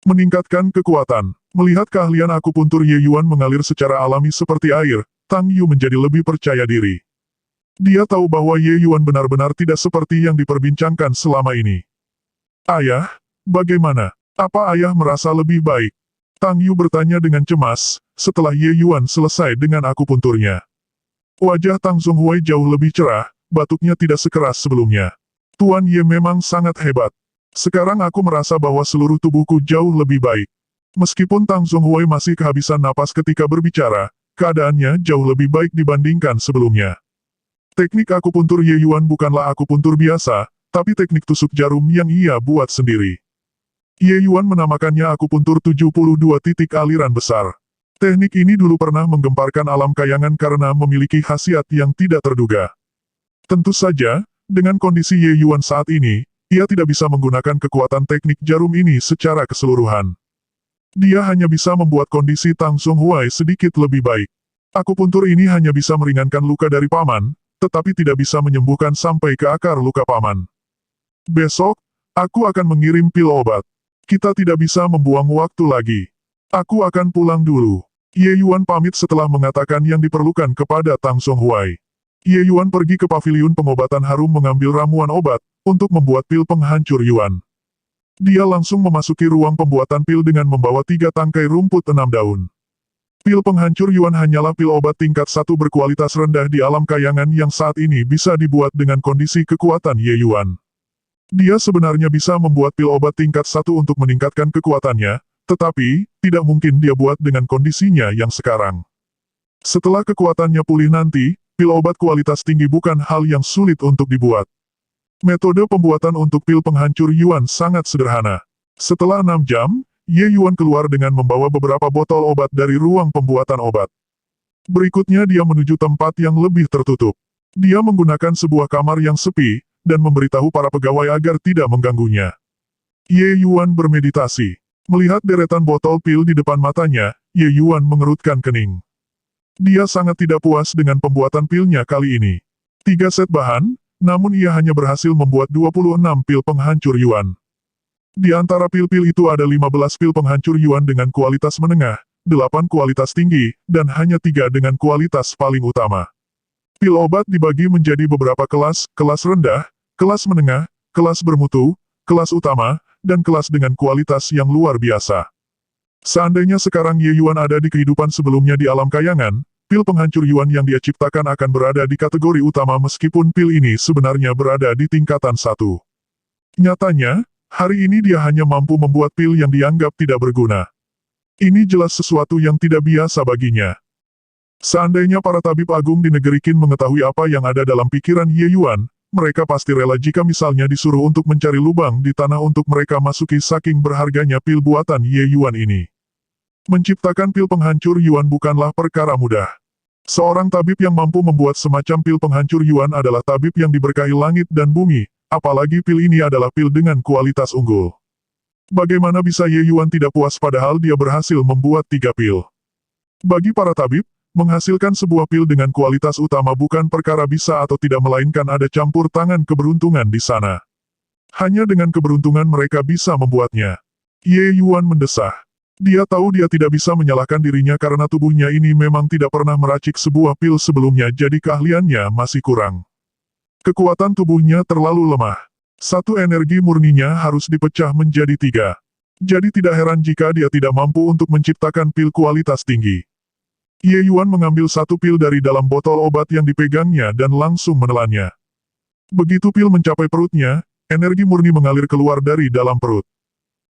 Meningkatkan kekuatan. Melihat keahlian akupuntur Ye Yuan mengalir secara alami seperti air, Tang Yu menjadi lebih percaya diri. Dia tahu bahwa Ye Yuan benar-benar tidak seperti yang diperbincangkan selama ini. Ayah, bagaimana? Apa ayah merasa lebih baik? Tang Yu bertanya dengan cemas, setelah Ye Yuan selesai dengan akupunturnya. Wajah Tang Zhonghui jauh lebih cerah, batuknya tidak sekeras sebelumnya. Tuan Ye memang sangat hebat. Sekarang aku merasa bahwa seluruh tubuhku jauh lebih baik. Meskipun Tang Zhonghui masih kehabisan napas ketika berbicara, keadaannya jauh lebih baik dibandingkan sebelumnya. Teknik akupuntur Ye Yuan bukanlah akupuntur biasa, tapi teknik tusuk jarum yang ia buat sendiri. Ye Yuan menamakannya akupuntur 72 titik aliran besar. Teknik ini dulu pernah menggemparkan alam kayangan karena memiliki khasiat yang tidak terduga. Tentu saja, dengan kondisi Ye Yuan saat ini, ia tidak bisa menggunakan kekuatan teknik jarum ini secara keseluruhan. Dia hanya bisa membuat kondisi Tang Zhonghui sedikit lebih baik. Akupuntur ini hanya bisa meringankan luka dari paman, tetapi tidak bisa menyembuhkan sampai ke akar luka paman. Besok, aku akan mengirim pil obat. Kita tidak bisa membuang waktu lagi. Aku akan pulang dulu. Ye Yuan pamit setelah mengatakan yang diperlukan kepada Tang Zhonghui. Ye Yuan pergi ke paviliun pengobatan harum mengambil ramuan obat, untuk membuat pil penghancur Yuan. Dia langsung memasuki ruang pembuatan pil dengan membawa 3 tangkai rumput 6 daun. Pil penghancur Yuan hanyalah pil obat tingkat 1 berkualitas rendah di alam kayangan yang saat ini bisa dibuat dengan kondisi kekuatan Ye Yuan. Dia sebenarnya bisa membuat pil obat tingkat 1 untuk meningkatkan kekuatannya, tetapi, tidak mungkin dia buat dengan kondisinya yang sekarang. Setelah kekuatannya pulih nanti, pil obat kualitas tinggi bukan hal yang sulit untuk dibuat. Metode pembuatan untuk pil penghancur Yuan sangat sederhana. Setelah 6 jam, Ye Yuan keluar dengan membawa beberapa botol obat dari ruang pembuatan obat. Berikutnya dia menuju tempat yang lebih tertutup. Dia menggunakan sebuah kamar yang sepi, dan memberitahu para pegawai agar tidak mengganggunya. Ye Yuan bermeditasi. Melihat deretan botol pil di depan matanya, Ye Yuan mengerutkan kening. Dia sangat tidak puas dengan pembuatan pilnya kali ini. 3 set bahan, namun ia hanya berhasil membuat 26 pil penghancur Yuan. Di antara pil-pil itu ada 15 pil penghancur Yuan dengan kualitas menengah, 8 kualitas tinggi, dan hanya 3 dengan kualitas paling utama. Pil obat dibagi menjadi beberapa kelas, kelas rendah, kelas menengah, kelas bermutu, kelas utama, dan kelas dengan kualitas yang luar biasa. Seandainya sekarang Ye Yuan ada di kehidupan sebelumnya di alam kayangan, pil penghancur Yuan yang dia ciptakan akan berada di kategori utama meskipun pil ini sebenarnya berada di tingkatan 1. Nyatanya, hari ini dia hanya mampu membuat pil yang dianggap tidak berguna. Ini jelas sesuatu yang tidak biasa baginya. Seandainya para tabib agung di negeri Qin mengetahui apa yang ada dalam pikiran Ye Yuan, mereka pasti rela jika misalnya disuruh untuk mencari lubang di tanah untuk mereka masuki saking berharganya pil buatan Ye Yuan ini. Menciptakan pil penghancur Yuan bukanlah perkara mudah. Seorang tabib yang mampu membuat semacam pil penghancur Yuan adalah tabib yang diberkahi langit dan bumi, apalagi pil ini adalah pil dengan kualitas unggul. Bagaimana bisa Ye Yuan tidak puas padahal dia berhasil membuat 3 pil? Bagi para tabib, menghasilkan sebuah pil dengan kualitas utama bukan perkara bisa atau tidak melainkan ada campur tangan keberuntungan di sana. Hanya dengan keberuntungan mereka bisa membuatnya. Ye Yuan mendesah. Dia tahu dia tidak bisa menyalahkan dirinya karena tubuhnya ini memang tidak pernah meracik sebuah pil sebelumnya jadi keahliannya masih kurang. Kekuatan tubuhnya terlalu lemah. Satu energi murninya harus dipecah menjadi 3. Jadi tidak heran jika dia tidak mampu untuk menciptakan pil kualitas tinggi. Ye Yuan mengambil 1 pil dari dalam botol obat yang dipegangnya dan langsung menelannya. Begitu pil mencapai perutnya, energi murni mengalir keluar dari dalam perut.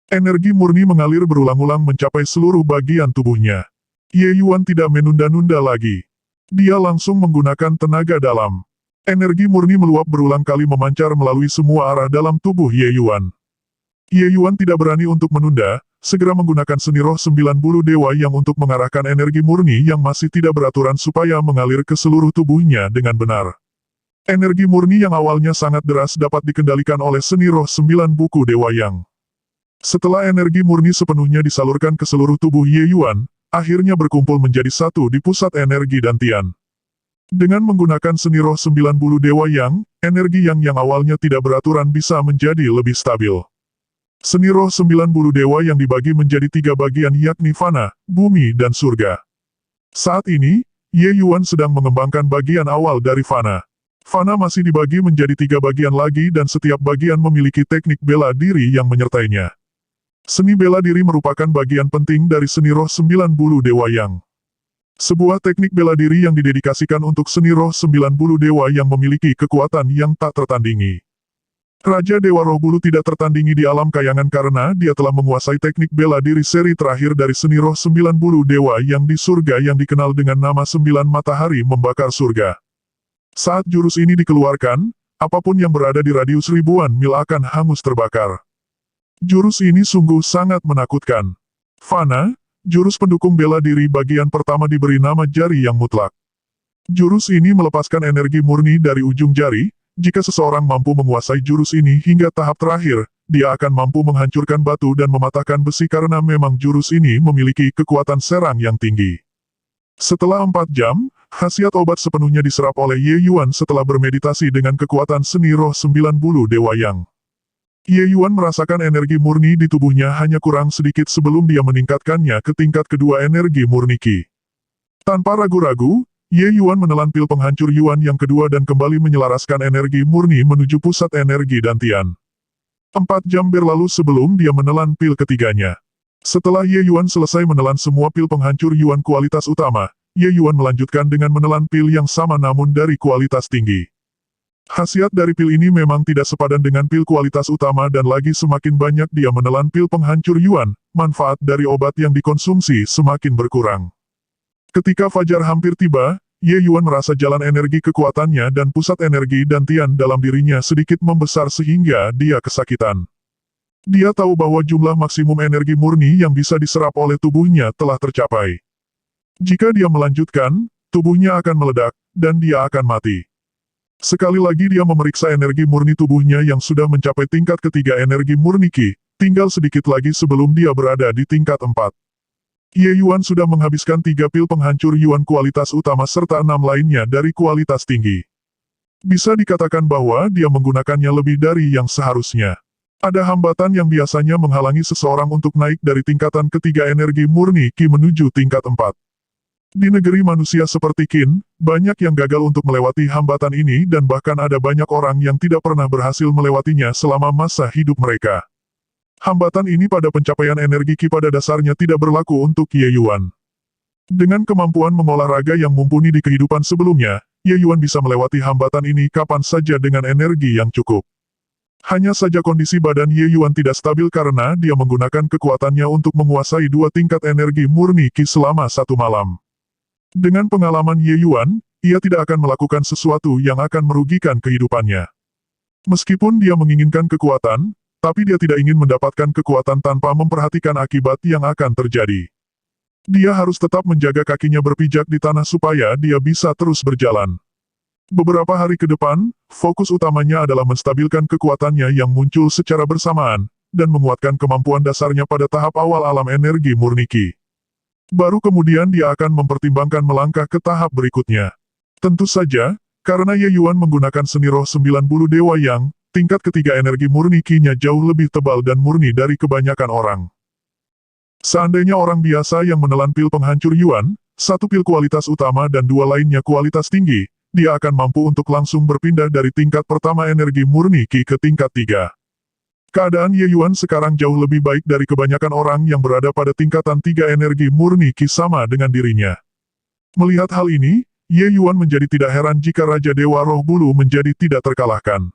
Energi murni mengalir berulang-ulang mencapai seluruh bagian tubuhnya. Ye Yuan tidak menunda-nunda lagi. Dia langsung menggunakan tenaga dalam. Energi murni meluap berulang kali memancar melalui semua arah dalam tubuh Ye Yuan. Ye Yuan tidak berani untuk menunda, segera menggunakan seni roh 90 dewa yang untuk mengarahkan energi murni yang masih tidak beraturan supaya mengalir ke seluruh tubuhnya dengan benar. Energi murni yang awalnya sangat deras dapat dikendalikan oleh seni roh 9 buku dewa yang. Setelah energi murni sepenuhnya disalurkan ke seluruh tubuh Ye Yuan, akhirnya berkumpul menjadi satu di pusat energi dantian. Dengan menggunakan seni roh 90 dewa yang, energi yang awalnya tidak beraturan bisa menjadi lebih stabil. Seni roh 90 dewa yang dibagi menjadi 3 bagian yakni Fana, Bumi dan Surga. Saat ini, Ye Yuan sedang mengembangkan bagian awal dari Fana. Fana masih dibagi menjadi 3 bagian lagi dan setiap bagian memiliki teknik bela diri yang menyertainya. Seni bela diri merupakan bagian penting dari seni roh 90 dewa yang. Sebuah teknik bela diri yang didedikasikan untuk seni roh 90 dewa yang memiliki kekuatan yang tak tertandingi. Raja Dewa Roh Bulu tidak tertandingi di alam kayangan karena dia telah menguasai teknik bela diri seri terakhir dari seni roh 90 dewa yang di surga yang dikenal dengan nama 9 matahari membakar surga. Saat jurus ini dikeluarkan, apapun yang berada di radius ribuan mil akan hangus terbakar. Jurus ini sungguh sangat menakutkan. Fana, jurus pendukung bela diri bagian pertama diberi nama jari yang mutlak. Jurus ini melepaskan energi murni dari ujung jari. Jika seseorang mampu menguasai jurus ini hingga tahap terakhir, dia akan mampu menghancurkan batu dan mematahkan besi karena memang jurus ini memiliki kekuatan serang yang tinggi. Setelah 4 jam, khasiat obat sepenuhnya diserap oleh Ye Yuan setelah bermeditasi dengan kekuatan seni roh 90 dewa yang. Ye Yuan merasakan energi murni di tubuhnya hanya kurang sedikit sebelum dia meningkatkannya ke tingkat kedua energi murni Qi. Tanpa ragu-ragu, Ye Yuan menelan pil penghancur Yuan yang kedua dan kembali menyelaraskan energi murni menuju pusat energi dantian. 4 jam berlalu sebelum dia menelan pil ketiganya. Setelah Ye Yuan selesai menelan semua pil penghancur Yuan kualitas utama, Ye Yuan melanjutkan dengan menelan pil yang sama namun dari kualitas tinggi. Khasiat dari pil ini memang tidak sepadan dengan pil kualitas utama dan lagi semakin banyak dia menelan pil penghancur Yuan, manfaat dari obat yang dikonsumsi semakin berkurang. Ketika fajar hampir tiba, Ye Yuan merasa jalan energi kekuatannya dan pusat energi dantian dalam dirinya sedikit membesar sehingga dia kesakitan. Dia tahu bahwa jumlah maksimum energi murni yang bisa diserap oleh tubuhnya telah tercapai. Jika dia melanjutkan, tubuhnya akan meledak, dan dia akan mati. Sekali lagi dia memeriksa energi murni tubuhnya yang sudah mencapai tingkat ketiga energi murni Qi, tinggal sedikit lagi sebelum dia berada di tingkat 4. Ye Yuan sudah menghabiskan 3 pil penghancur Yuan kualitas utama serta 6 lainnya dari kualitas tinggi. Bisa dikatakan bahwa dia menggunakannya lebih dari yang seharusnya. Ada hambatan yang biasanya menghalangi seseorang untuk naik dari tingkatan ketiga energi murni Qi menuju tingkat 4. Di negeri manusia seperti Qin, banyak yang gagal untuk melewati hambatan ini dan bahkan ada banyak orang yang tidak pernah berhasil melewatinya selama masa hidup mereka. Hambatan ini pada pencapaian energi Qi pada dasarnya tidak berlaku untuk Ye Yuan. Dengan kemampuan mengolah raga yang mumpuni di kehidupan sebelumnya, Ye Yuan bisa melewati hambatan ini kapan saja dengan energi yang cukup. Hanya saja kondisi badan Ye Yuan tidak stabil karena dia menggunakan kekuatannya untuk menguasai 2 tingkat energi murni Qi selama 1 malam. Dengan pengalaman Ye Yuan, ia tidak akan melakukan sesuatu yang akan merugikan kehidupannya. Meskipun dia menginginkan kekuatan, tapi dia tidak ingin mendapatkan kekuatan tanpa memperhatikan akibat yang akan terjadi. Dia harus tetap menjaga kakinya berpijak di tanah supaya dia bisa terus berjalan. Beberapa hari ke depan, fokus utamanya adalah menstabilkan kekuatannya yang muncul secara bersamaan, dan menguatkan kemampuan dasarnya pada tahap awal alam energi murni Qi. Baru kemudian dia akan mempertimbangkan melangkah ke tahap berikutnya. Tentu saja, karena Ye Yuan menggunakan seni roh 90 dewa yang, tingkat ketiga energi murni Qi-nya jauh lebih tebal dan murni dari kebanyakan orang. Seandainya orang biasa yang menelan pil penghancur Yuan, 1 pil kualitas utama dan 2 lainnya kualitas tinggi, dia akan mampu untuk langsung berpindah dari tingkat pertama energi murni Qi ke tingkat 3. Keadaan Ye Yuan sekarang jauh lebih baik dari kebanyakan orang yang berada pada tingkatan 3 energi murni Qi sama dengan dirinya. Melihat hal ini, Ye Yuan menjadi tidak heran jika Raja Dewa Roh Bulu menjadi tidak terkalahkan.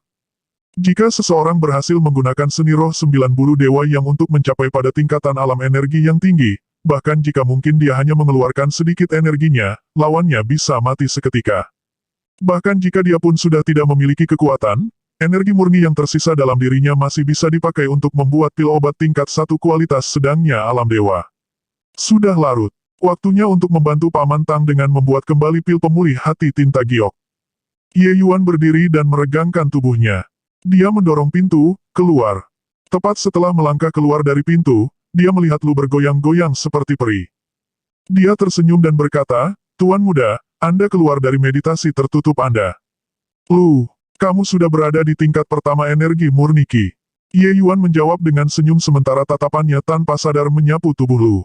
Jika seseorang berhasil menggunakan seni roh 90 dewa yang untuk mencapai pada tingkatan alam energi yang tinggi, bahkan jika mungkin dia hanya mengeluarkan sedikit energinya, lawannya bisa mati seketika. Bahkan jika dia pun sudah tidak memiliki kekuatan, energi murni yang tersisa dalam dirinya masih bisa dipakai untuk membuat pil obat tingkat 1 kualitas sedangnya alam dewa. Sudah larut. Waktunya untuk membantu Paman Tang dengan membuat kembali pil pemulih hati tinta giok. Ye Yuan berdiri dan meregangkan tubuhnya. Dia mendorong pintu, keluar. Tepat setelah melangkah keluar dari pintu, dia melihat Lu bergoyang-goyang seperti peri. Dia tersenyum dan berkata, "Tuan muda, Anda keluar dari meditasi tertutup Anda. Lu, kamu sudah berada di tingkat pertama energi murni Qi. Ye Yuan menjawab dengan senyum sementara tatapannya tanpa sadar menyapu tubuh Lu.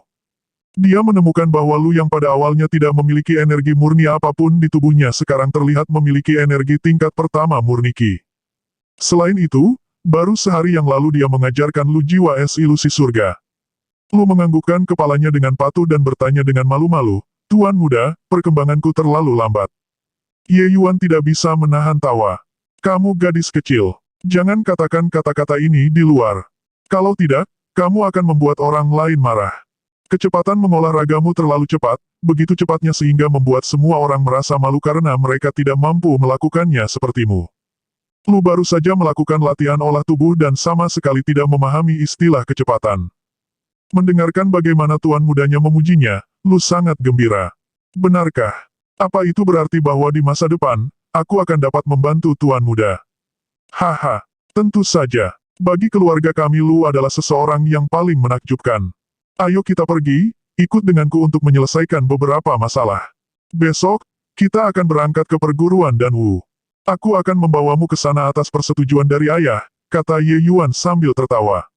Dia menemukan bahwa Lu yang pada awalnya tidak memiliki energi murni apapun di tubuhnya sekarang terlihat memiliki energi tingkat pertama murni Qi. Selain itu, baru sehari yang lalu dia mengajarkan Lu jiwa es ilusi surga. Lu menganggukkan kepalanya dengan patuh dan bertanya dengan malu-malu, "Tuan muda, perkembanganku terlalu lambat." Ye Yuan tidak bisa menahan tawa. "Kamu gadis kecil. Jangan katakan kata-kata ini di luar. Kalau tidak, kamu akan membuat orang lain marah. Kecepatan mengolah ragamu terlalu cepat, begitu cepatnya sehingga membuat semua orang merasa malu karena mereka tidak mampu melakukannya sepertimu. Lu baru saja melakukan latihan olah tubuh dan sama sekali tidak memahami istilah kecepatan." Mendengarkan bagaimana tuan mudanya memujinya, Lu sangat gembira. "Benarkah? Apa itu berarti bahwa di masa depan, aku akan dapat membantu tuan muda?" "Haha, tentu saja. Bagi keluarga kami Lu adalah seseorang yang paling menakjubkan. Ayo kita pergi, ikut denganku untuk menyelesaikan beberapa masalah. Besok, kita akan berangkat ke perguruan dan Wu. Aku akan membawamu ke sana atas persetujuan dari ayah," kata Ye Yuan sambil tertawa.